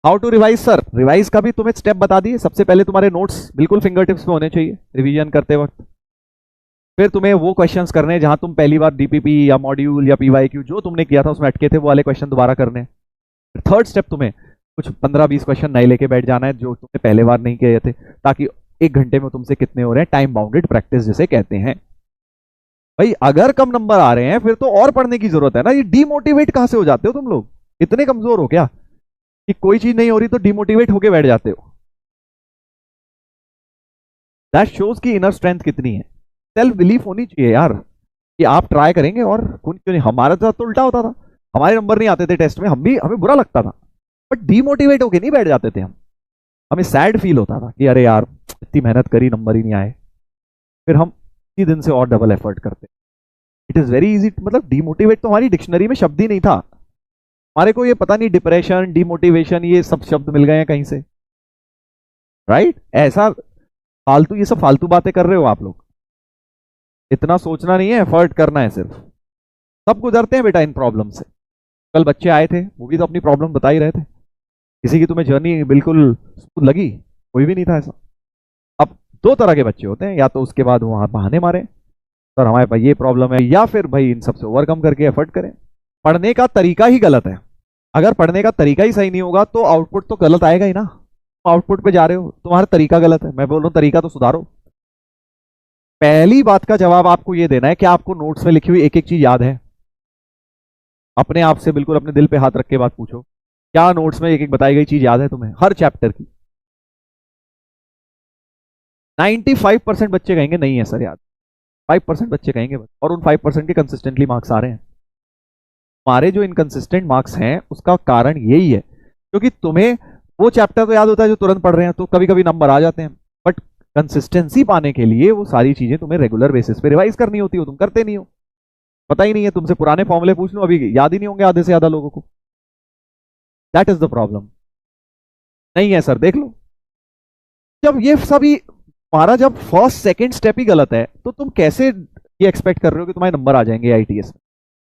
How to revise sir, revise का भी तुम्हें स्टेप बता दिए। सबसे पहले तुम्हारे नोट्स बिल्कुल फिंगर टिप्स पे होने चाहिए रिवीजन करते वक्त। फिर तुम्हें वो क्वेश्चंस करने हैं जहां तुम पहली बार डीपीपी या मॉड्यूल या पीवाईक्यू जो तुमने किया था उसमें अटके थे, वो वाले क्वेश्चन दोबारा करने हैं। थर्ड स्टेप, तुम्हें कुछ 15-20 क्वेश्चन नए लेके बैठ जाना है जो तुमने पहले बार नहीं किए थे, ताकि 1 घंटे में तुमसे कितने हो रहे हैं, टाइम बाउंडेड प्रैक्टिस जिसे कहते हैं। भाई अगर कम नंबर आ रहे हैं फिर तो और पढ़ने की जरूरत है ना। ये डीमोटिवेट कहां से हो जाते हो तुम लोग? इतने कमजोर हो क्या कि कोई चीज नहीं हो रही तो डीमोटिवेट होके बैठ जाते हो? दैट शोज की इनर स्ट्रेंथ कितनी है। सेल्फ बिलीफ होनी चाहिए यार कि आप ट्राई करेंगे। और क्यों नहीं, हमारे साथ तो उल्टा होता था। हमारे नंबर नहीं आते थे टेस्ट में, हमें बुरा लगता था, बट डीमोटिवेट होके नहीं बैठ जाते थे हम। हमें सैड फील होता था कि अरे यार इतनी मेहनत करी, नंबर ही नहीं आए। फिर हम इसी दिन से और डबल एफर्ट करते। इट इज वेरी इजी, मतलब डीमोटिवेट तो हमारी डिक्शनरी में शब्द ही नहीं था। हमारे को ये पता नहीं डिप्रेशन, डिमोटिवेशन, ये सब शब्द मिल गए हैं कहीं से, राइट? ऐसा फालतू, ये सब फालतू बातें कर रहे हो आप लोग। इतना सोचना नहीं है, एफर्ट करना है सिर्फ। सब गुजरते हैं बेटा इन प्रॉब्लम से। कल बच्चे आए थे, वो भी तो अपनी प्रॉब्लम बता ही रहे थे। किसी की तुम्हें जर्नी बिल्कुल स्मूथ लगी? कोई भी नहीं था ऐसा। अब 2 तरह के बच्चे होते हैं, या तो उसके बाद वहां बहाने मारे सर हमारे पास ये प्रॉब्लम है, या फिर भाई इन सबसे ओवरकम करके एफर्ट करें। पढ़ने का तरीका ही गलत है। अगर पढ़ने का तरीका ही सही नहीं होगा तो आउटपुट तो गलत आएगा ही ना। आउटपुट पे जा रहे हो, तुम्हारा तरीका गलत है। मैं बोल रहा हूं तरीका तो सुधारो। पहली बात का जवाब आपको यह देना है कि आपको नोट्स में लिखी हुई एक एक चीज याद है। अपने आप से बिल्कुल अपने दिल पे हाथ रख के बात पूछो, क्या नोट्स में एक एक बताई गई चीज याद है तुम्हें हर चैप्टर की? 95% बच्चे कहेंगे नहीं है सर याद। 5% बच्चे कहेंगे बस, और उन 5% के कंसिस्टेंटली मार्क्स आ रहे हैं। हमारे जो इनकंसिस्टेंट मार्क्स हैं उसका कारण यही है क्योंकि तुम्हें वो चैप्टर तो याद होता है जो तुरंत पढ़ रहे हैं, तो कभी कभी नंबर आ जाते हैं, बट कंसिस्टेंसी पाने के लिए वो सारी चीजें तुम्हें रेगुलर बेसिस पे रिवाइज करनी होती हो। तुम करते नहीं हो, पता ही नहीं है। तुमसे पुराने फॉर्मूले पूछ लो, अभी याद ही नहीं होंगे आधे से ज्यादा लोगों को। That is the problem. नहीं है सर, देख लो। जब ये सभी तुम्हारा जब फर्स्ट सेकंड स्टेप ही गलत है तो तुम कैसे ये एक्सपेक्ट कर रहे हो कि तुम्हारे नंबर आ जाएंगे आईटीएस में?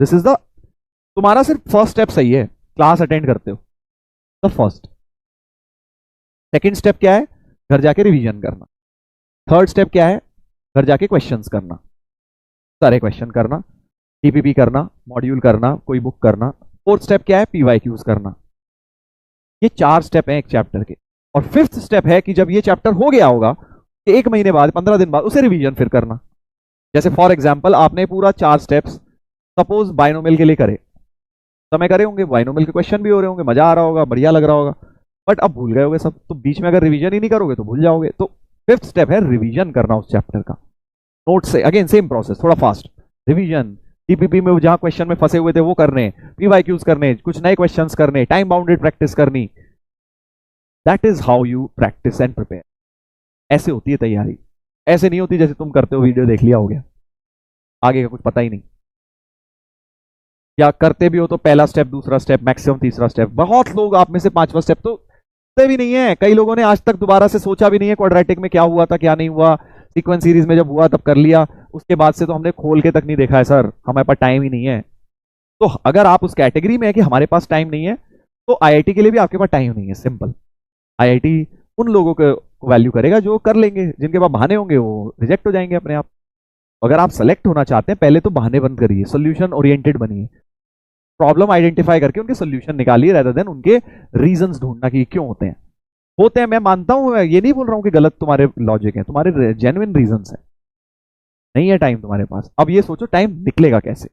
दिस इज द, तुम्हारा सिर्फ फर्स्ट स्टेप सही है, क्लास अटेंड करते हो, द फर्स्ट। सेकंड स्टेप क्या है? घर जाके रिवीजन करना। थर्ड स्टेप क्या है? घर जाके क्वेश्चंस करना, सारे क्वेश्चन करना, टीपीपी करना, मॉड्यूल करना, कोई बुक करना। फोर्थ स्टेप क्या है? पीवाईक्यूज करना। ये 4 स्टेप हैं एक चैप्टर के। और फिफ्थ स्टेप है कि जब ये चैप्टर हो गया होगा, 1 महीने बाद, 15 दिन बाद उसे रिवीजन फिर करना। जैसे फॉर एग्जाम्पल आपने पूरा 4 स्टेप्स सपोज बाइनोमियल के लिए करे, समय करे होंगे, बाइनोमियल के क्वेश्चन भी हो रहे होंगे, मजा आ रहा होगा, बढ़िया लग रहा होगा, बट अब भूल गए होगे सब। तो बीच में अगर रिवीजन ही नहीं करोगे तो भूल जाओगे। तो फिफ्थ स्टेप है रिवीजन करना उस चैप्टर का, नोट से। अगेन सेम प्रोसेस, थोड़ा फास्ट रिवीजन। टीपीपी में जहां क्वेश्चन में फंसे हुए थे वो करने, पीवाईक्यूज करने, कुछ नए क्वेश्चंस करने, टाइम बाउंडेड प्रैक्टिस करनी। That is how you practice and prepare. ऐसे होती है तैयारी, ऐसे नहीं होती जैसे तुम करते हो, वीडियो देख लिया हो गया, आगे का कुछ पता ही नहीं। या करते भी हो तो पहला स्टेप, दूसरा स्टेप, मैक्सिमम तीसरा स्टेप। बहुत लोग आप में से 5वां स्टेप तो भी नहीं है। कई लोगों ने आज तक दोबारा से सोचा भी नहीं है क्वाड्रेटिक में क्या हुआ था क्या नहीं हुआ। सीक्वेंस सीरीज में जब हुआ तब कर लिया, उसके बाद से तो हमने खोल के तक नहीं देखा है सर, हमारे पास टाइम ही नहीं है। तो अगर आप उस कैटेगरी में है कि हमारे पास टाइम नहीं है, तो आईआईटी के लिए भी आपके पास टाइम नहीं है, सिंपल। आईआईटी उन लोगों को वैल्यू करेगा जो कर लेंगे, जिनके पास बहाने होंगे वो रिजेक्ट हो जाएंगे अपने आप। अगर आप सेलेक्ट होना चाहते हैं, पहले तो बहाने बंद करिए, सोल्यूशन ओरिएंटेड बनिए, प्रॉब्लम आइडेंटिफाई करके उनके सोल्यूशन निकालिए, rather देन उनके रीजंस ढूंढना कि क्यों होते हैं। मैं मानता हूं, ये नहीं बोल रहा हूं कि गलत तुम्हारे लॉजिक है, तुम्हारे जेन्युइन रीजंस है। नहीं है टाइम तुम्हारे पास, अब ये सोचो टाइम निकलेगा कैसे।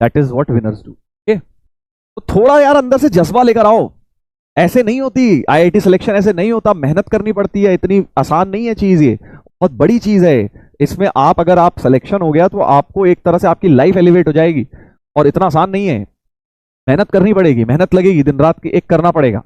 That is what winners do. Okay, तो थोड़ा यार अंदर से जज्बा लेकर आओ। ऐसे नहीं होती आईआईटी सिलेक्शन, ऐसे नहीं होता, मेहनत करनी पड़ती है, इतनी आसान नहीं है चीज, ये बहुत बड़ी चीज है। इसमें आप अगर आप सिलेक्शन हो गया तो आपको एक तरह से आपकी लाइफ एलिवेट हो जाएगी, और इतना आसान नहीं है। मेहनत करनी पड़ेगी, मेहनत लगेगी, दिन रात की एक करना पड़ेगा।